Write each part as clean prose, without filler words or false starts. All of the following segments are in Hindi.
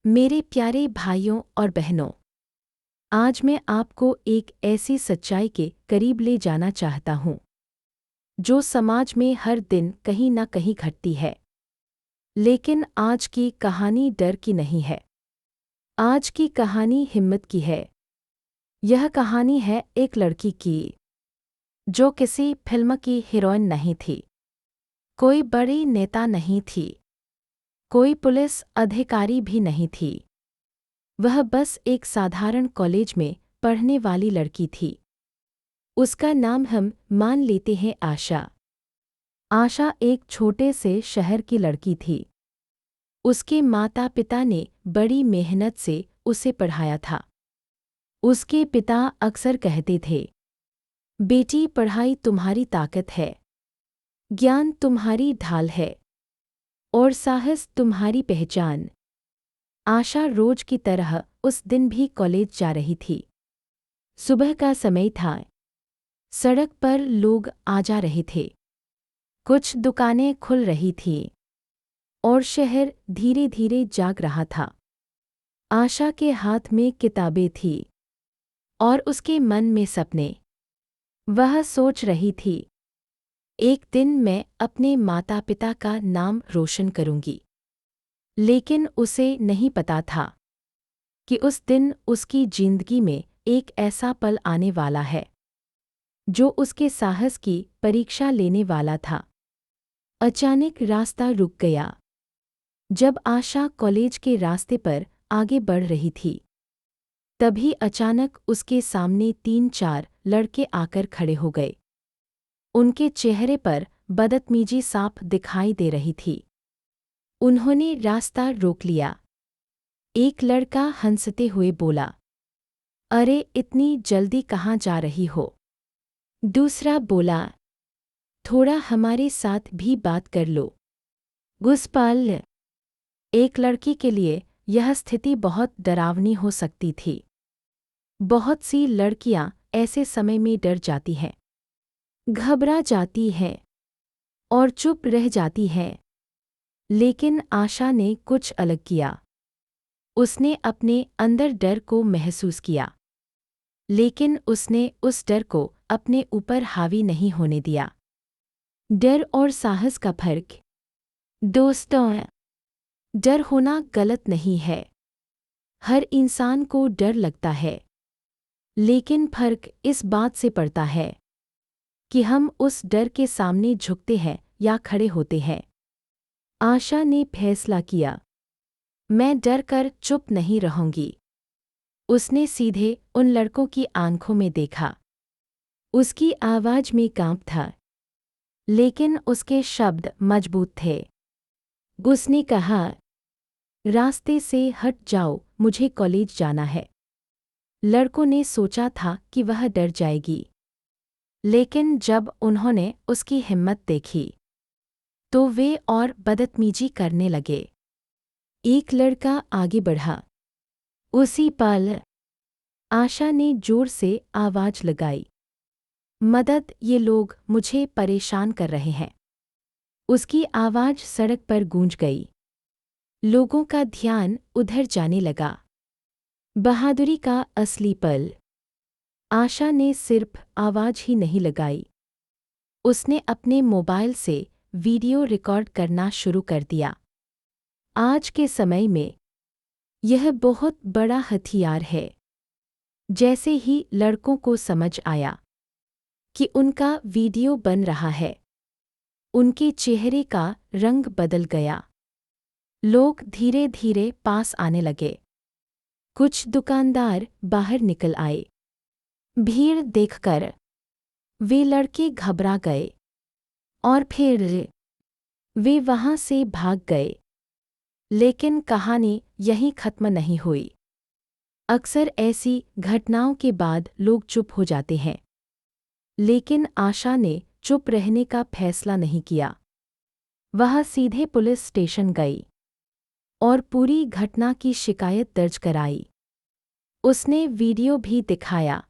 मेरे प्यारे भाइयों और बहनों, आज मैं आपको एक ऐसी सच्चाई के करीब ले जाना चाहता हूँ जो समाज में हर दिन कहीं ना कहीं घटती है। लेकिन आज की कहानी डर की नहीं है। आज की कहानी हिम्मत की है। यह कहानी है एक लड़की की जो किसी फिल्म की हीरोइन नहीं थी, कोई बड़ी नेता नहीं थी, कोई पुलिस अधिकारी भी नहीं थी। वह बस एक साधारण कॉलेज में पढ़ने वाली लड़की थी। उसका नाम हम मान लेते हैं आशा। आशा एक छोटे से शहर की लड़की थी। उसके माता पिता ने बड़ी मेहनत से उसे पढ़ाया था। उसके पिता अक्सर कहते थे, बेटी पढ़ाई तुम्हारी ताकत है, ज्ञान तुम्हारी ढाल है और साहस तुम्हारी पहचान। आशा रोज की तरह उस दिन भी कॉलेज जा रही थी। सुबह का समय था। सड़क पर लोग आ जा रहे थे, कुछ दुकानें खुल रही थीं और शहर धीरे धीरे जाग रहा था। आशा के हाथ में किताबें थीं और उसके मन में सपने। वह सोच रही थी, एक दिन मैं अपने माता पिता का नाम रोशन करूंगी। लेकिन उसे नहीं पता था कि उस दिन उसकी जिंदगी में एक ऐसा पल आने वाला है जो उसके साहस की परीक्षा लेने वाला था। अचानक रास्ता रुक गया। जब आशा कॉलेज के रास्ते पर आगे बढ़ रही थी, तभी अचानक उसके सामने 3-4 लड़के आकर खड़े हो गए। उनके चेहरे पर बदतमीजी साफ दिखाई दे रही थी। उन्होंने रास्ता रोक लिया। एक लड़का हंसते हुए बोला, अरे इतनी जल्दी कहाँ जा रही हो? दूसरा बोला, थोड़ा हमारे साथ भी बात कर लो। घुसपैठ। एक लड़की के लिए यह स्थिति बहुत डरावनी हो सकती थी। बहुत सी लड़कियां ऐसे समय में डर जाती हैं, घबरा जाती हैं और चुप रह जाती हैं। लेकिन आशा ने कुछ अलग किया। उसने अपने अंदर डर को महसूस किया, लेकिन उसने उस डर को अपने ऊपर हावी नहीं होने दिया। डर और साहस का फर्क। दोस्तों, डर होना गलत नहीं है। हर इंसान को डर लगता है, लेकिन फर्क इस बात से पड़ता है कि हम उस डर के सामने झुकते हैं या खड़े होते हैं। आशा ने फैसला किया, मैं डर कर चुप नहीं रहूंगी। उसने सीधे उन लड़कों की आंखों में देखा। उसकी आवाज में कांप था, लेकिन उसके शब्द मजबूत थे। उसने कहा, रास्ते से हट जाओ, मुझे कॉलेज जाना है। लड़कों ने सोचा था कि वह डर जाएगी, लेकिन जब उन्होंने उसकी हिम्मत देखी, तो वे और बदतमीजी करने लगे। एक लड़का आगे बढ़ा। उसी पल आशा ने जोर से आवाज लगाई, मदद, ये लोग मुझे परेशान कर रहे हैं। उसकी आवाज सड़क पर गूंज गई। लोगों का ध्यान उधर जाने लगा। बहादुरी का असली पल। आशा ने सिर्फ आवाज ही नहीं लगाई, उसने अपने मोबाइल से वीडियो रिकॉर्ड करना शुरू कर दिया। आज के समय में यह बहुत बड़ा हथियार है। जैसे ही लड़कों को समझ आया कि उनका वीडियो बन रहा है, उनके चेहरे का रंग बदल गया। लोग धीरे धीरे पास आने लगे। कुछ दुकानदार बाहर निकल आए। भीड़ देखकर वे लड़के घबरा गए और फिर वे वहां से भाग गए। लेकिन कहानी यहीं खत्म नहीं हुई। अक्सर ऐसी घटनाओं के बाद लोग चुप हो जाते हैं, लेकिन आशा ने चुप रहने का फैसला नहीं किया। वह सीधे पुलिस स्टेशन गई और पूरी घटना की शिकायत दर्ज कराई। उसने वीडियो भी दिखाया।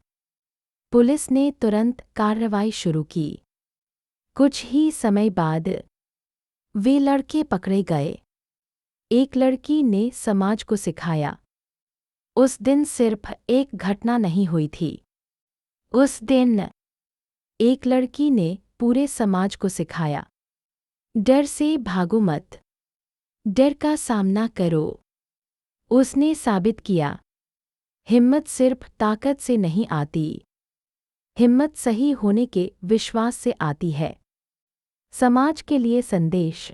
पुलिस ने तुरंत कार्रवाई शुरू की। कुछ ही समय बाद वे लड़के पकड़े गए। एक लड़की ने समाज को सिखाया। उस दिन सिर्फ एक घटना नहीं हुई थी। उस दिन एक लड़की ने पूरे समाज को सिखाया। डर से भागो मत, डर का सामना करो। उसने साबित किया, हिम्मत सिर्फ ताकत से नहीं आती, हिम्मत सही होने के विश्वास से आती है। समाज के लिए संदेश।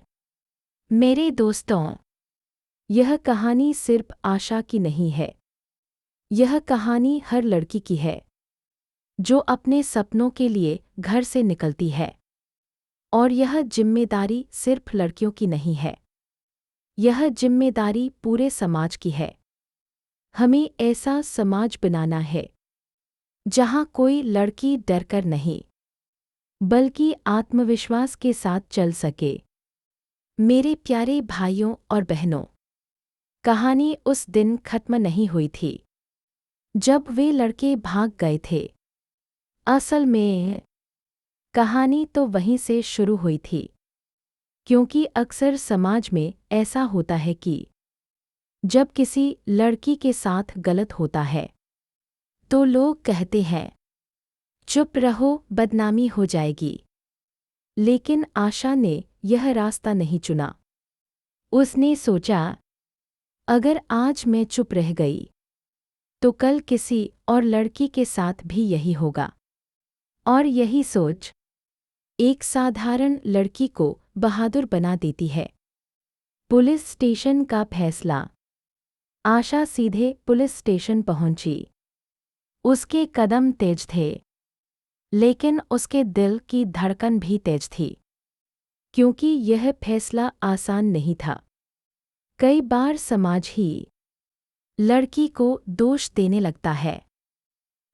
मेरे दोस्तों, यह कहानी सिर्फ आशा की नहीं है। यह कहानी हर लड़की की है जो अपने सपनों के लिए घर से निकलती है। और यह जिम्मेदारी सिर्फ लड़कियों की नहीं है, यह जिम्मेदारी पूरे समाज की है। हमें ऐसा समाज बनाना है जहां कोई लड़की डरकर नहीं बल्कि आत्मविश्वास के साथ चल सके। मेरे प्यारे भाइयों और बहनों, कहानी उस दिन खत्म नहीं हुई थी जब वे लड़के भाग गए थे। असल में कहानी तो वहीं से शुरू हुई थी, क्योंकि अक्सर समाज में ऐसा होता है कि जब किसी लड़की के साथ गलत होता है तो लोग कहते हैं, चुप रहो, बदनामी हो जाएगी। लेकिन आशा ने यह रास्ता नहीं चुना। उसने सोचा, अगर आज मैं चुप रह गई तो कल किसी और लड़की के साथ भी यही होगा। और यही सोच एक साधारण लड़की को बहादुर बना देती है। पुलिस स्टेशन का फैसला। आशा सीधे पुलिस स्टेशन पहुंची। उसके कदम तेज थे, लेकिन उसके दिल की धड़कन भी तेज थी, क्योंकि यह फैसला आसान नहीं था। कई बार समाज ही लड़की को दोष देने लगता है,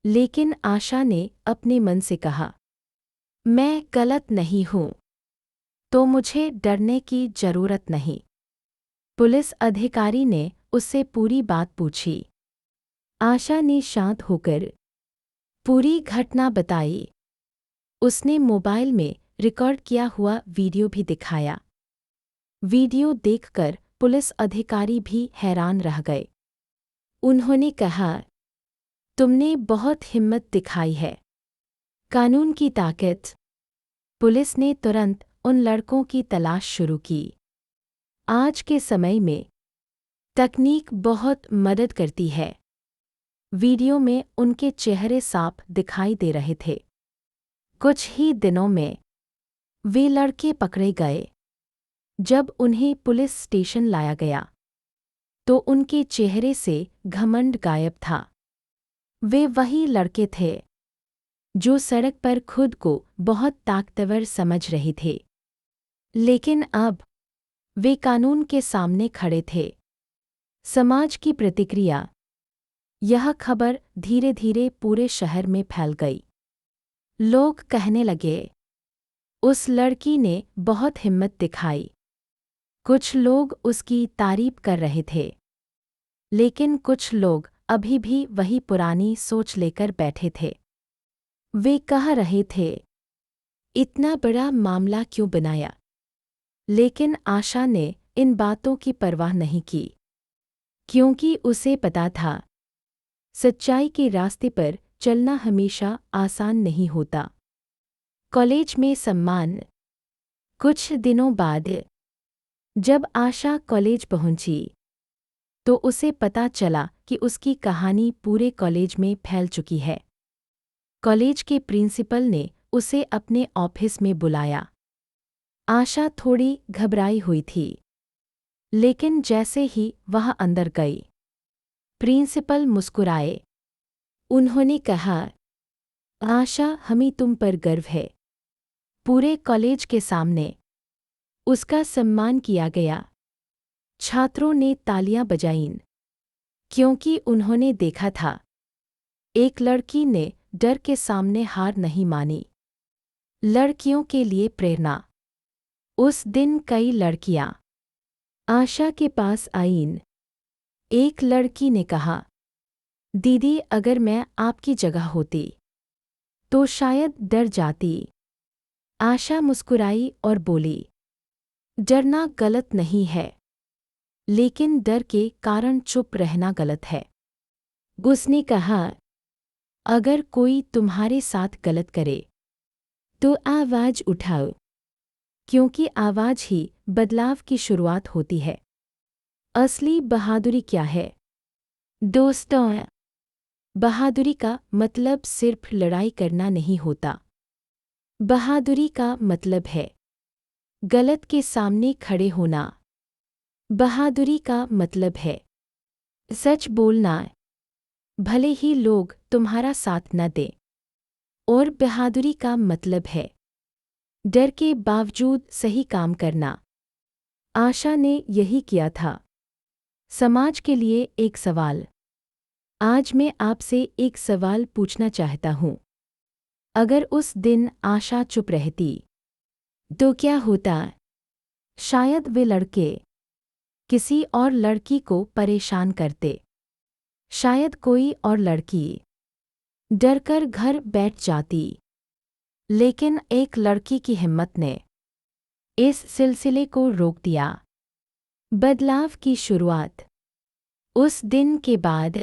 लेकिन आशा ने अपने मन से कहा, मैं गलत नहीं हूं, तो मुझे डरने की जरूरत नहीं। पुलिस अधिकारी ने उससे पूरी बात पूछी। आशा ने शांत होकर पूरी घटना बताई। उसने मोबाइल में रिकॉर्ड किया हुआ वीडियो भी दिखाया। वीडियो देखकर पुलिस अधिकारी भी हैरान रह गए। उन्होंने कहा, तुमने बहुत हिम्मत दिखाई है। कानून की ताकत। पुलिस ने तुरंत उन लड़कों की तलाश शुरू की। आज के समय में तकनीक बहुत मदद करती है। वीडियो में उनके चेहरे साफ दिखाई दे रहे थे। कुछ ही दिनों में वे लड़के पकड़े गए। जब उन्हें पुलिस स्टेशन लाया गया तो उनके चेहरे से घमंड गायब था। वे वही लड़के थे जो सड़क पर खुद को बहुत ताकतवर समझ रहे थे, लेकिन अब वे कानून के सामने खड़े थे। समाज की प्रतिक्रिया। यह खबर धीरे धीरे पूरे शहर में फैल गई। लोग कहने लगे, उस लड़की ने बहुत हिम्मत दिखाई। कुछ लोग उसकी तारीफ कर रहे थे, लेकिन कुछ लोग अभी भी वही पुरानी सोच लेकर बैठे थे। वे कह रहे थे, इतना बड़ा मामला क्यों बनाया? लेकिन आशा ने इन बातों की परवाह नहीं की, क्योंकि उसे पता था, सच्चाई के रास्ते पर चलना हमेशा आसान नहीं होता। कॉलेज में सम्मान। कुछ दिनों बाद जब आशा कॉलेज पहुंची तो उसे पता चला कि उसकी कहानी पूरे कॉलेज में फैल चुकी है। कॉलेज के प्रिंसिपल ने उसे अपने ऑफिस में बुलाया। आशा थोड़ी घबराई हुई थी, लेकिन जैसे ही वह अंदर गई, प्रिंसिपल मुस्कुराए। उन्होंने कहा, आशा, हमें तुम पर गर्व है। पूरे कॉलेज के सामने उसका सम्मान किया गया। छात्रों ने तालियां बजाईं, क्योंकि उन्होंने देखा था, एक लड़की ने डर के सामने हार नहीं मानी। लड़कियों के लिए प्रेरणा। उस दिन कई लड़कियां आशा के पास आईं। एक लड़की ने कहा, दीदी, अगर मैं आपकी जगह होती तो शायद डर जाती। आशा मुस्कुराई और बोली, डरना गलत नहीं है, लेकिन डर के कारण चुप रहना गलत है। उसने कहा, अगर कोई तुम्हारे साथ गलत करे तो आवाज उठाओ, क्योंकि आवाज ही बदलाव की शुरुआत होती है। असली बहादुरी क्या है? दोस्तों, बहादुरी का मतलब सिर्फ लड़ाई करना नहीं होता। बहादुरी का मतलब है गलत के सामने खड़े होना। बहादुरी का मतलब है सच बोलना, भले ही लोग तुम्हारा साथ न दें। और बहादुरी का मतलब है डर के बावजूद सही काम करना। आशा ने यही किया था। समाज के लिए एक सवाल। आज मैं आपसे एक सवाल पूछना चाहता हूँ। अगर उस दिन आशा चुप रहती तो क्या होता? शायद वे लड़के किसी और लड़की को परेशान करते। शायद कोई और लड़की डरकर घर बैठ जाती। लेकिन एक लड़की की हिम्मत ने इस सिलसिले को रोक दिया। बदलाव की शुरुआत। उस दिन के बाद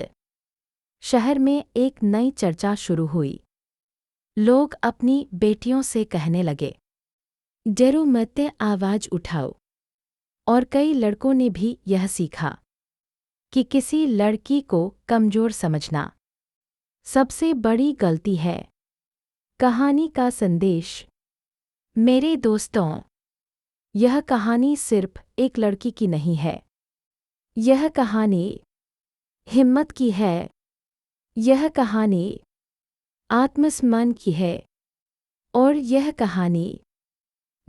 शहर में एक नई चर्चा शुरू हुई। लोग अपनी बेटियों से कहने लगे, डरो मत, आवाज उठाओ। और कई लड़कों ने भी यह सीखा कि किसी लड़की को कमजोर समझना सबसे बड़ी गलती है। कहानी का संदेश। मेरे दोस्तों, यह कहानी सिर्फ एक लड़की की नहीं है। यह कहानी हिम्मत की है। यह कहानी आत्मसम्मान की है। और यह कहानी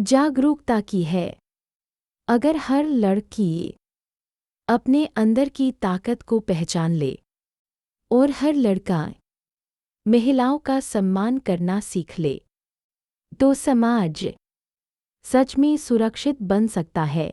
जागरूकता की है। अगर हर लड़की अपने अंदर की ताकत को पहचान ले और हर लड़का महिलाओं का सम्मान करना सीख ले, तो समाज सच में सुरक्षित बन सकता है।